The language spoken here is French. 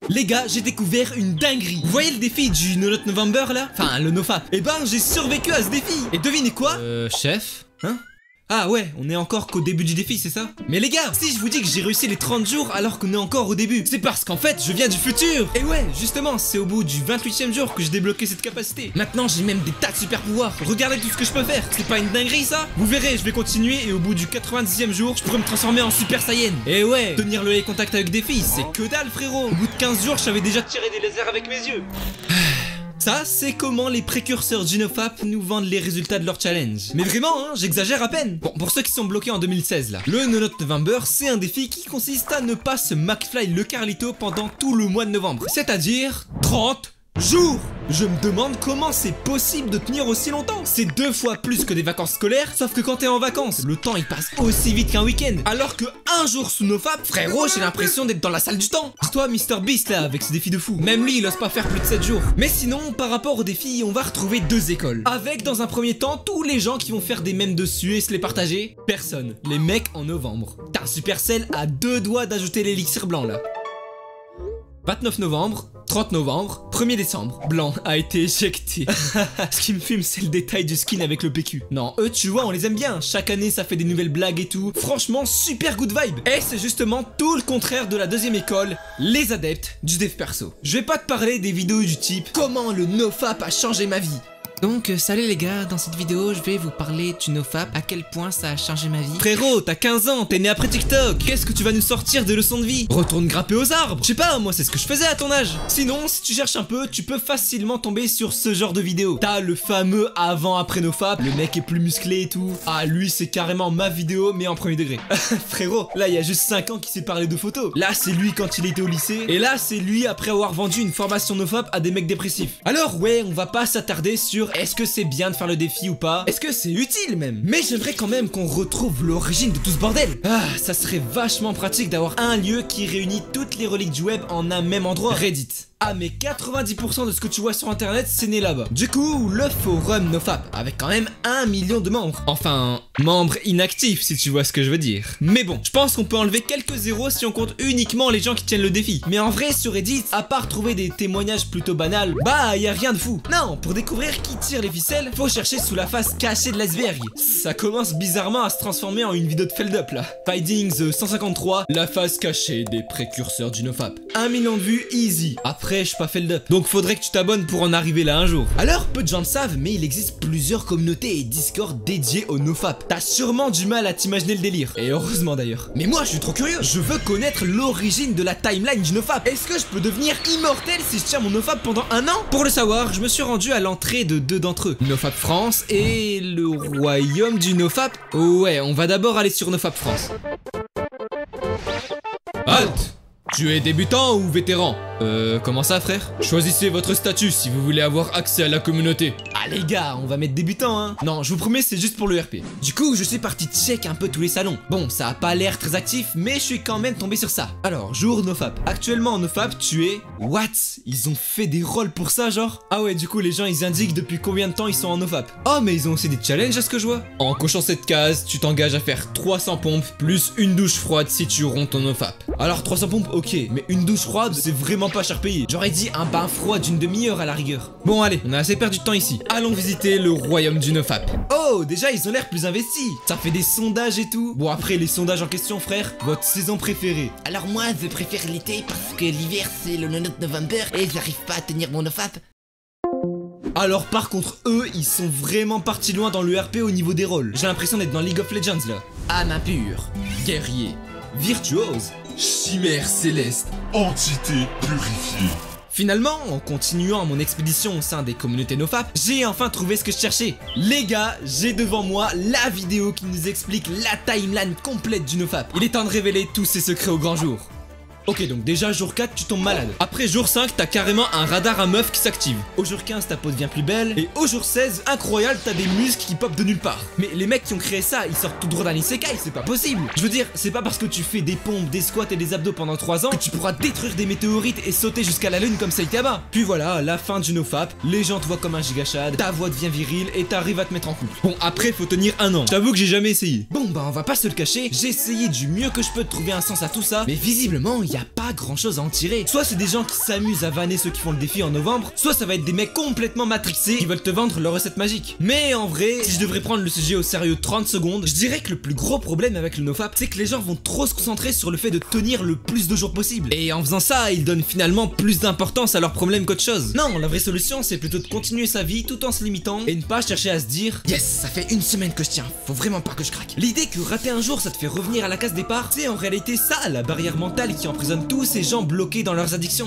Les gars, j'ai découvert une dinguerie. Vous voyez le défi du No Nut November là? Enfin, le NoFap. Eh ben, j'ai survécu à ce défi. Et devinez quoi? Chef? Hein? Ah ouais, on est encore qu'au début du défi, c'est ça? Mais les gars, si je vous dis que j'ai réussi les 30 jours alors qu'on est encore au début, c'est parce qu'en fait, je viens du futur. Et ouais, justement, c'est au bout du 28e jour que j'ai débloqué cette capacité. Maintenant, j'ai même des tas de super pouvoirs. Regardez tout ce que je peux faire. C'est pas une dinguerie ça? Vous verrez, je vais continuer et au bout du 90e jour, je pourrais me transformer en Super Saiyan. Et ouais, tenir le eye contact avec des filles, c'est que dalle frérot. Au bout de 15 jours, je savais déjà tirer des lasers avec mes yeux. Ça, c'est comment les précurseurs du NoFap nous vendent les résultats de leur challenge. Mais vraiment, hein, j'exagère à peine. Bon, pour ceux qui sont bloqués en 2016 là, le No Nut November, c'est un défi qui consiste à ne pas se McFly le Carlito pendant tout le mois de novembre. C'est-à-dire 30 jours. Je me demande comment c'est possible de tenir aussi longtemps. C'est 2 fois plus que des vacances scolaires, sauf que quand t'es en vacances, le temps il passe aussi vite qu'un week-end. Alors que un jour sous NoFap, frérot, j'ai l'impression d'être dans la salle du temps. C'est toi Mr Beast là, avec ce défi de fou. Même lui, il ose pas faire plus de 7 jours. Mais sinon, par rapport au défi, on va retrouver 2 écoles. Avec dans un premier temps, tous les gens qui vont faire des mèmes dessus et se les partager. Personne. Les mecs en novembre. T'as un Supercell à 2 doigts d'ajouter l'élixir blanc là. 29 novembre, 30 novembre, 1er décembre. Blanc a été éjecté. Ce qui me fume, c'est le détail du skin avec le PQ. Non, eux, tu vois, on les aime bien. Chaque année, ça fait des nouvelles blagues et tout. Franchement, super good vibe. Et c'est justement tout le contraire de la deuxième école, les adeptes du dev perso. Je vais pas te parler des vidéos du type comment le NoFap a changé ma vie. Donc salut les gars, dans cette vidéo je vais vous parler du NoFap, à quel point ça a changé ma vie. Frérot, t'as 15 ans, t'es né après TikTok. Qu'est-ce que tu vas nous sortir des leçons de vie? Retourne grimper aux arbres. Je sais pas, moi c'est ce que je faisais à ton âge. Sinon, si tu cherches un peu, tu peux facilement tomber sur ce genre de vidéo. T'as le fameux avant-après NoFap, le mec est plus musclé et tout. Ah lui c'est carrément ma vidéo mais en premier degré. Frérot, là il y a juste 5 ans qu'il s'est parlé de photos. Là c'est lui quand il était au lycée. Et là c'est lui après avoir vendu une formation NoFap à des mecs dépressifs. Alors ouais, on va pas s'attarder sur est-ce que c'est bien de faire le défi ou pas? Est-ce que c'est utile même? Mais j'aimerais quand même qu'on retrouve l'origine de tout ce bordel. Ah, ça serait vachement pratique d'avoir un lieu qui réunit toutes les reliques du web en un même endroit. Reddit. Ah mais 90% de ce que tu vois sur internet c'est né là-bas. Du coup le forum NoFap avec quand même 1 million de membres. Enfin membres inactifs si tu vois ce que je veux dire. Mais bon, je pense qu'on peut enlever quelques zéros si on compte uniquement les gens qui tiennent le défi. Mais en vrai sur Reddit, à part trouver des témoignages plutôt banals, bah y a rien de fou. Non, pour découvrir qui tire les ficelles, faut chercher sous la face cachée de l'iceberg. Ça commence bizarrement à se transformer en une vidéo de Feldup là. Findings 153, la face cachée des précurseurs du NoFap. 1 million de vues easy. Après je suis pas Feldup, donc faudrait que tu t'abonnes pour en arriver là un jour. Alors peu de gens le savent, mais il existe plusieurs communautés et Discord dédiés au NoFap. T'as sûrement du mal à t'imaginer le délire, et heureusement d'ailleurs. Mais moi je suis trop curieux, je veux connaître l'origine de la timeline du NoFap. Est-ce que je peux devenir immortel si je tiens mon NoFap pendant 1 an? Pour le savoir, je me suis rendu à l'entrée de 2 d'entre eux, NoFap France et le royaume du NoFap. Ouais, on va d'abord aller sur NoFap France. Halt! Tu es débutant ou vétéran? Comment ça frère? Choisissez votre statut si vous voulez avoir accès à la communauté. Ah les gars, on va mettre débutant hein. Non, je vous promets c'est juste pour le RP. Du coup, je suis parti check un peu tous les salons. Bon, ça a pas l'air très actif, mais je suis quand même tombé sur ça. Alors, jour NoFap. Actuellement en NoFap, tu es... What? Ils ont fait des rôles pour ça genre? Ah ouais, du coup les gens ils indiquent depuis combien de temps ils sont en NoFap. Oh mais ils ont aussi des challenges à ce que je vois. En cochant cette case, tu t'engages à faire 300 pompes plus une douche froide si tu romps ton NoFap. Alors 300 pompes, ok, mais une douche froide c'est vraiment pas cher payé. J'aurais dit un bain froid d'une demi-heure à la rigueur. Bon allez, on a assez perdu de temps ici. Allons visiter le royaume du NoFap. Oh, déjà ils ont l'air plus investis. Ça fait des sondages et tout. Bon après les sondages en question frère, votre saison préférée? Alors moi je préfère l'été parce que l'hiver c'est le No Nut November et j'arrive pas à tenir mon NoFap. Alors par contre eux ils sont vraiment partis loin dans le RP au niveau des rôles. J'ai l'impression d'être dans League of Legends là. Âme impure, guerrier, virtuose, chimère céleste, Entité purifiée. Finalement, en continuant mon expédition au sein des communautés NoFap, j'ai enfin trouvé ce que je cherchais. Les gars, j'ai devant moi la vidéo qui nous explique la timeline complète du NoFap. Il est temps de révéler tous ses secrets au grand jour. Ok, donc déjà jour 4 tu tombes malade. Après jour 5 t'as carrément un radar à meuf qui s'active. Au jour 15 ta peau devient plus belle. Et au jour 16, incroyable, t'as des muscles qui popent de nulle part. Mais les mecs qui ont créé ça, ils sortent tout droit d'un isekai, c'est pas possible. Je veux dire, c'est pas parce que tu fais des pompes, des squats et des abdos pendant 3 ans que tu pourras détruire des météorites et sauter jusqu'à la lune comme Saitama. Puis voilà, la fin du NoFap, les gens te voient comme un gigachad, ta voix devient virile et t'arrives à te mettre en couple. Bon après faut tenir 1 an. J'avoue que j'ai jamais essayé. Bon bah on va pas se le cacher, j'ai essayé du mieux que je peux de trouver un sens à tout ça, mais visiblement il y y a pas grand chose à en tirer. Soit c'est des gens qui s'amusent à vanner ceux qui font le défi en novembre, soit ça va être des mecs complètement matrixés qui veulent te vendre leur recette magique. Mais en vrai, si je devrais prendre le sujet au sérieux 30 secondes, je dirais que le plus gros problème avec le nofap, c'est que les gens vont trop se concentrer sur le fait de tenir le plus de jours possible. Et en faisant ça, ils donnent finalement plus d'importance à leurs problèmes qu'autre chose. Non, la vraie solution, c'est plutôt de continuer sa vie tout en se limitant et ne pas chercher à se dire « Yes, ça fait une semaine que je tiens, faut vraiment pas que je craque ». L'idée que rater un jour, ça te fait revenir à la case départ, c'est en réalité ça, la barrière mentale qui emprisonne tous ces gens bloqués dans leurs addictions.